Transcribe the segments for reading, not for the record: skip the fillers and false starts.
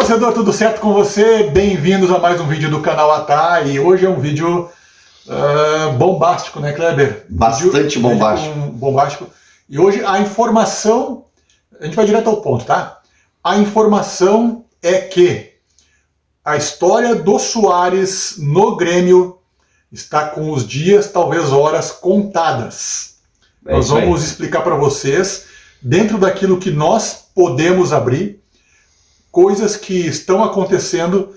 torcedor, tudo certo com você? Bem-vindos a mais um vídeo do canal Atá. E hoje é um vídeo bombástico, né, Kleber? Bastante bombástico. Bombástico. E hoje a informação, a gente vai direto ao ponto, tá? A informação é que a história do Soares no Grêmio está com os dias, talvez horas, contadas. Nós vamos explicar para vocês, dentro daquilo que nós podemos abrir, coisas que estão acontecendo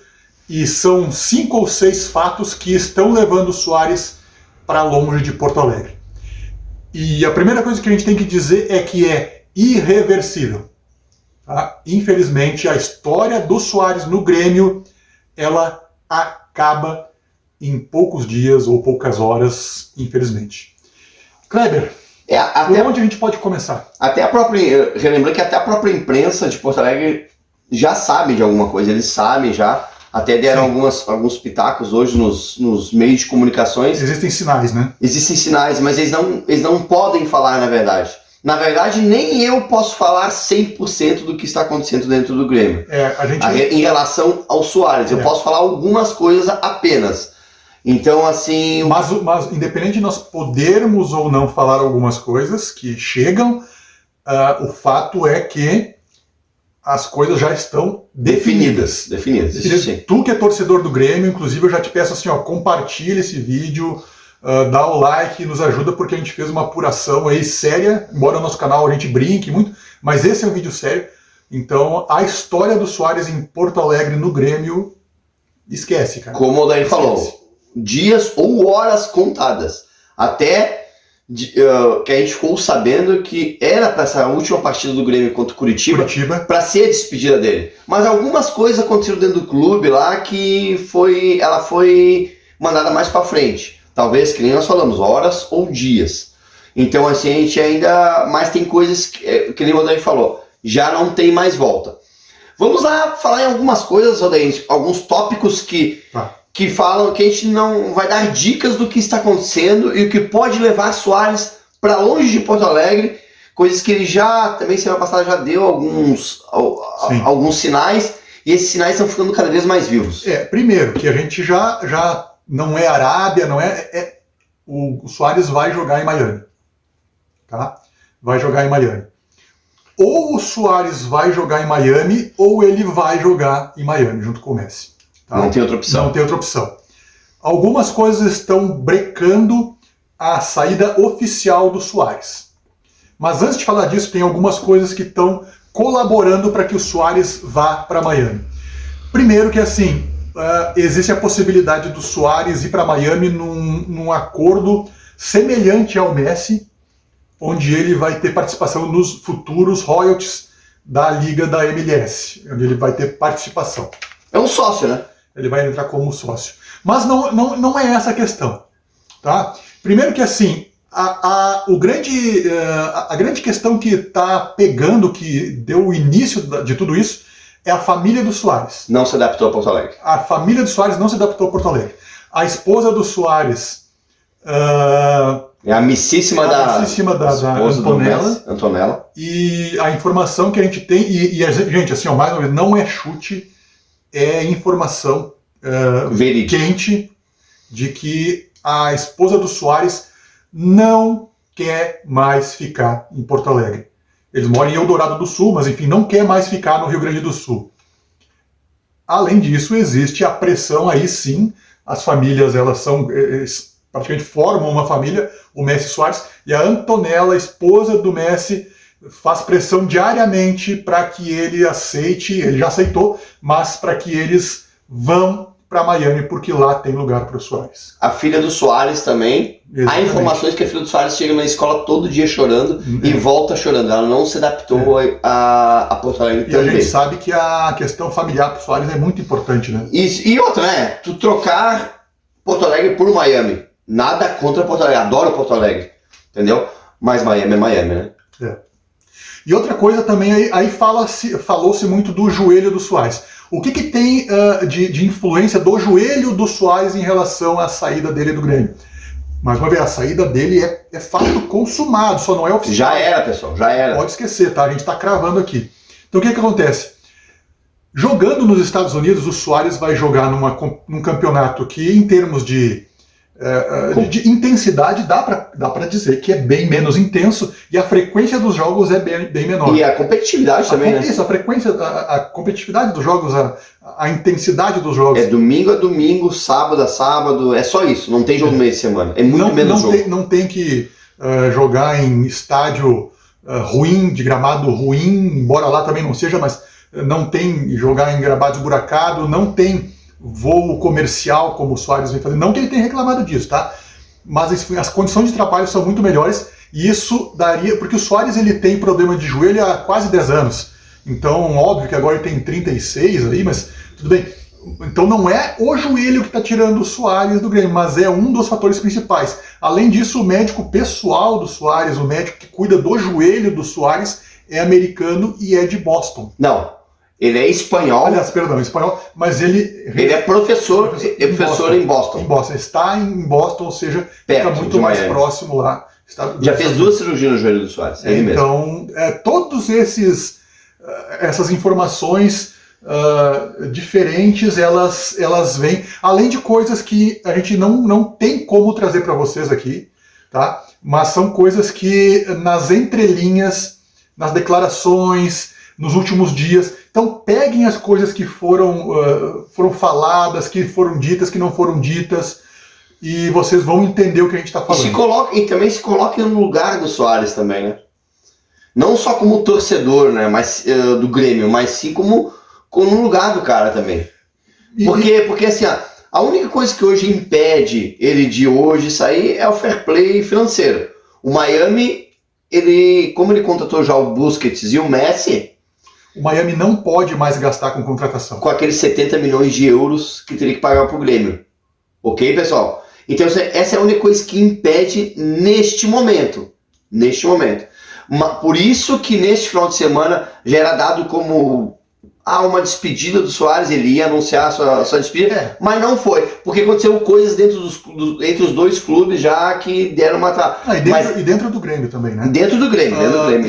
e são 5 ou 6 fatos que estão levando o Soares para longe de Porto Alegre. E a primeira coisa que a gente tem que dizer é que é irreversível. Tá? Infelizmente, a história do Soares no Grêmio, ela acaba em poucos dias ou poucas horas, infelizmente. Kleber, por onde a gente pode começar? Relembrando que até a própria imprensa de Porto Alegre já sabe de alguma coisa, eles sabem já, até deram alguns pitacos hoje nos meios de comunicações. Existem sinais, né? Existem sinais, mas eles não podem falar na verdade. Na verdade, nem eu posso falar 100% do que está acontecendo dentro do Grêmio. Em relação ao Soares, eu posso falar algumas coisas apenas. Então, assim... Mas independente de nós podermos ou não falar algumas coisas que chegam, o fato é que as coisas já estão definidas. Sim. Tu que é torcedor do Grêmio, inclusive eu já te peço assim, ó, compartilha esse vídeo, dá o like, nos ajuda, porque a gente fez uma apuração aí séria, embora no nosso canal a gente brinque muito, mas esse é um vídeo sério. Então, a história do Soares em Porto Alegre, no Grêmio, esquece, cara. Como o Daí falou, dias ou horas contadas. Até que a gente ficou sabendo que era para essa última partida do Grêmio contra o Curitiba. Para ser a despedida dele. Mas algumas coisas aconteceram dentro do clube lá que ela foi mandada mais para frente. Talvez, que nem nós falamos, horas ou dias. Então, assim, a gente ainda... Mas tem coisas que nem o Odair falou, já não tem mais volta. Vamos lá falar em algumas coisas, Odair, alguns tópicos que falam que a gente não vai dar dicas do que está acontecendo e o que pode levar Soares para longe de Porto Alegre, coisas que ele já, também semana passada, já deu alguns sinais, e esses sinais estão ficando cada vez mais vivos. Primeiro, que a gente já não é Arábia, o Soares vai jogar em Miami. Tá? Vai jogar em Miami. Ou o Soares vai jogar em Miami, ou ele vai jogar em Miami, junto com o Messi. Tá? Não tem outra opção. Não tem outra opção. Algumas coisas estão brecando a saída oficial do Soares. Mas antes de falar disso, tem algumas coisas que estão colaborando para que o Soares vá para Miami. Primeiro que assim, existe a possibilidade do Soares ir para Miami num acordo semelhante ao Messi, onde ele vai ter participação nos futuros royalties da Liga da MLS, onde ele vai ter participação. É um sócio, né? Ele vai entrar como sócio. Mas não é essa a questão. Tá? Primeiro que assim, a grande questão que está pegando, que deu o início de tudo isso, é a família do Soares. Não se adaptou a Porto Alegre. A família do Soares não se adaptou a Porto Alegre. A esposa do Soares... é a amicíssima da Antonella. E a informação que a gente tem... gente, assim, mais uma vez, não é chute... É informação quente de que a esposa do Soares não quer mais ficar em Porto Alegre. Eles moram em Eldorado do Sul, mas enfim, não quer mais ficar no Rio Grande do Sul. Além disso, existe a pressão, aí sim, as famílias, elas praticamente formam uma família, o Messi e o Soares, e a Antonella, a esposa do Messi, faz pressão diariamente para que ele aceite, ele já aceitou, mas para que eles vão para Miami, porque lá tem lugar para o Soares. A filha do Soares também. Exatamente. Há informações que a filha do Soares chega na escola todo dia chorando e volta chorando. Ela não se adaptou a Porto Alegre também. E a gente sabe que a questão familiar para o Soares é muito importante, né? E outra, né? Tu trocar Porto Alegre por Miami. Nada contra Porto Alegre. Adoro Porto Alegre. Entendeu? Mas Miami é Miami, né? E outra coisa também, aí falou-se muito do joelho do Soares. O que tem de influência do joelho do Soares em relação à saída dele do Grêmio? Mais uma vez, a saída dele é fato consumado, só não é oficial. Já era, pessoal, já era. Pode esquecer, tá? A gente está cravando aqui. Então o que acontece? Jogando nos Estados Unidos, o Suárez vai jogar num campeonato que, em termos de intensidade, dá para dizer que é bem menos intenso e a frequência dos jogos é bem menor. E a competitividade também, né? Isso, a frequência, a competitividade dos jogos, a intensidade dos jogos. É domingo a domingo, sábado a sábado, é só isso, não tem jogo no meio de semana, é muito menos jogo. Não tem que jogar em estádio ruim, de gramado ruim, embora lá também não seja, mas não tem jogar em gramado esburacado, não tem voo comercial como o Suárez vem fazendo. Não que ele tenha reclamado disso, tá? Mas as condições de trabalho são muito melhores e isso daria... Porque o Suárez ele tem problema de joelho há quase 10 anos. Então, óbvio que agora ele tem 36 aí, mas tudo bem. Então não é o joelho que está tirando o Suárez do Grêmio, mas é um dos fatores principais. Além disso, o médico pessoal do Suárez, o médico que cuida do joelho do Suárez, é americano e é de Boston. Não, ele é espanhol. Aliás, perdão, espanhol, mas ele é professor em Boston. Em Boston, está em Boston, ou seja, perto, fica muito mais próximo lá. Já fez 2 cirurgias no joelho do Suárez, é ele mesmo. Então, todos essas informações diferentes, elas vêm, além de coisas que a gente não tem como trazer para vocês aqui, tá? Mas são coisas que nas entrelinhas, nas declarações, nos últimos dias. Então peguem as coisas que foram faladas, que foram ditas, que não foram ditas, e vocês vão entender o que a gente está falando. E também se coloquem no lugar do Suárez também, né? Não só como torcedor, né, mas, do Grêmio, mas sim como no lugar do cara também. Porque assim, a única coisa que hoje impede ele de hoje sair é o fair play financeiro. O Miami, como ele contratou já o Busquets e o Messi... O Miami não pode mais gastar com contratação. Com aqueles 70 milhões de euros que teria que pagar para o Grêmio. Ok, pessoal? Então essa é a única coisa que impede neste momento. Por isso que neste final de semana já era dado como uma despedida do Suárez, ele ia anunciar a sua despedida, mas não foi, porque aconteceu coisas entre os dois clubes já que deram uma... E dentro do Grêmio também, né? Dentro do Grêmio.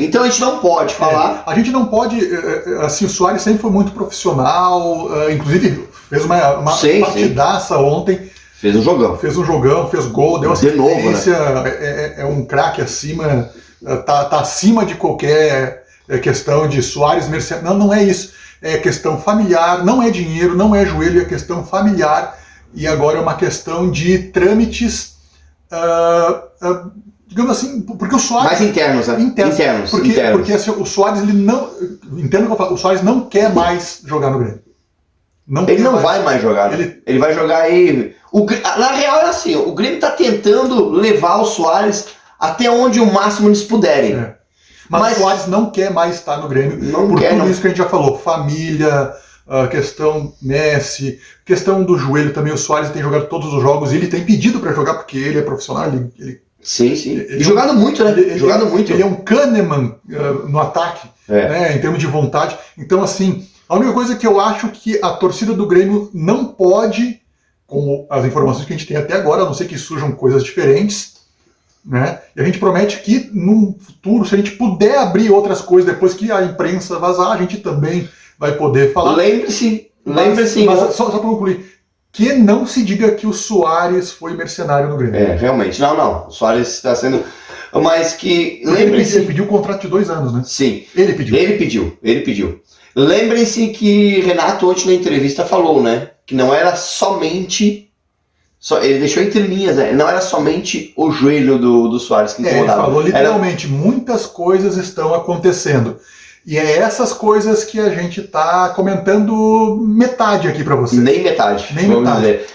Então a gente não pode falar... A gente não pode... Assim, o Suárez sempre foi muito profissional, inclusive fez uma partidaça ontem. Fez um jogão, fez gol, deu assistência, novo, né? É um craque acima, tá acima de qualquer questão de Suárez mercenário. Não é isso. É questão familiar, não é dinheiro, não é joelho, é questão familiar, e agora é uma questão de trâmites, digamos assim, porque o Suárez... Mais internos, né? Internos. Porque assim, o Suárez, ele não... Entendo o que eu falo, o Suárez não quer mais jogar no Grêmio. Ele não vai mais jogar, né? Ele vai jogar aí... Na real é assim, o Grêmio está tentando levar o Suárez até onde o máximo eles puderem. Mas o Suárez não quer mais estar no Grêmio tudo isso que a gente já falou. Família, questão Messi, questão do joelho também. O Suárez tem jogado todos os jogos e ele tem pedido para jogar porque ele é profissional. Sim. E jogado muito, né? Ele é um Kahneman no ataque, né, em termos de vontade. Então, assim, a única coisa que eu acho que a torcida do Grêmio não pode, com as informações que a gente tem até agora, a não ser que surjam coisas diferentes, né? E a gente promete que no futuro, se a gente puder abrir outras coisas depois que a imprensa vazar, a gente também vai poder falar. Lembre-se. Mas só para concluir, que não se diga que o Suárez foi mercenário no Grêmio. Realmente. Não. O Suárez está sendo... Mas que... Lembre-se... Ele pediu um contrato de 2 anos, né? Sim. Ele pediu. Lembrem-se que Renato ontem na entrevista falou, né? Que não era somente... Ele deixou entre linhas, né? Não era somente o joelho do Suárez que incomodava. Ele falou literalmente, muitas coisas estão acontecendo. E é essas coisas que a gente está comentando metade aqui para vocês. Nem metade. Dizer.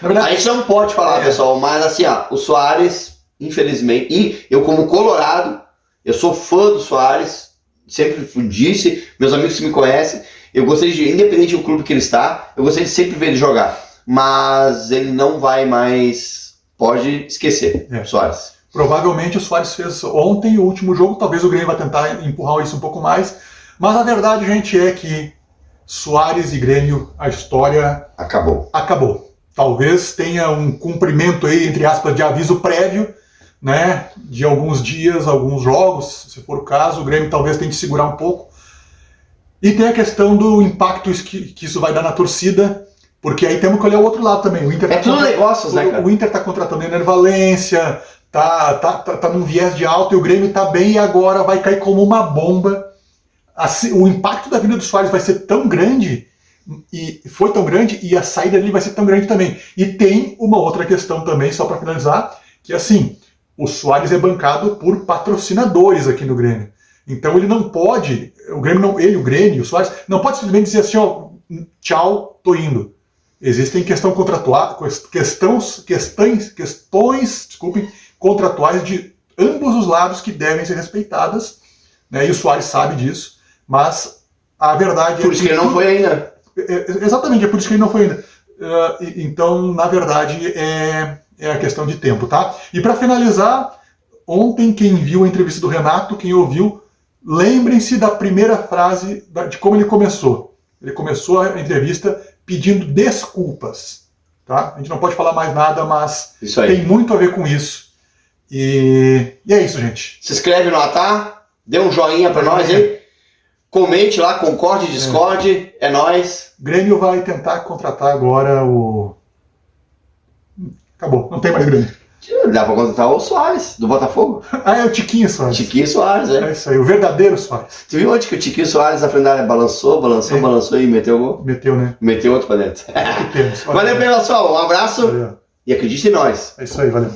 Na verdade, a gente não pode falar, pessoal, mas assim, o Suárez, infelizmente, e eu como colorado, eu sou fã do Suárez, sempre disse, meus amigos que me conhecem, eu gostaria de, independente do clube que ele está, eu gostaria de sempre ver ele jogar. Mas ele não vai mais... Pode esquecer, Suárez. Provavelmente o Suárez fez ontem o último jogo, talvez o Grêmio vai tentar empurrar isso um pouco mais, mas a verdade, gente, é que Suárez e Grêmio, a história... Acabou. Talvez tenha um cumprimento aí, entre aspas, de aviso prévio, né, de alguns dias, alguns jogos, se for o caso, o Grêmio talvez tenha que segurar um pouco. E tem a questão do impacto que isso vai dar na torcida, porque aí temos que olhar o outro lado também. O Inter tudo negócios, né, cara? O Inter tá contratando Ener Valencia, tá num viés de alta e o Grêmio tá bem e agora vai cair como uma bomba. Assim, o impacto da vinda do Soares vai ser tão grande, e foi tão grande, e a saída dele vai ser tão grande também. E tem uma outra questão também, só para finalizar, que assim, o Soares é bancado por patrocinadores aqui no Grêmio. Então ele não pode, o Grêmio, o Soares, não pode simplesmente dizer assim, ó, tchau, tô indo. Existem questões contratuais de ambos os lados que devem ser respeitadas, né, e o Soares sabe disso, mas a verdade por isso que ele não foi ainda. Exatamente, é por isso que ele não foi ainda. Então, na verdade, é a questão de tempo, tá? E para finalizar, ontem quem viu a entrevista do Renato, quem ouviu, lembrem-se da primeira frase, de como ele começou. Ele começou a entrevista pedindo desculpas, tá? A gente não pode falar mais nada, mas tem muito a ver com isso. E é isso, gente. Se inscreve no Atá, dê um joinha para nós aí. Comente lá, concorde, discorde, é nóis. Grêmio vai tentar contratar agora o... Acabou, não tem mais Grêmio. Dá pra contratar o Soares, do Botafogo. É o Tiquinho Soares. Tiquinho Soares, É isso aí, o verdadeiro Soares. Tu viu onde que o Tiquinho Soares na frente da área balançou e meteu o gol? Meteu, né? Meteu outro pra dentro. É o que temos. Valeu, pessoal, um abraço. Valeu. E acredite em nós. É isso aí, valeu.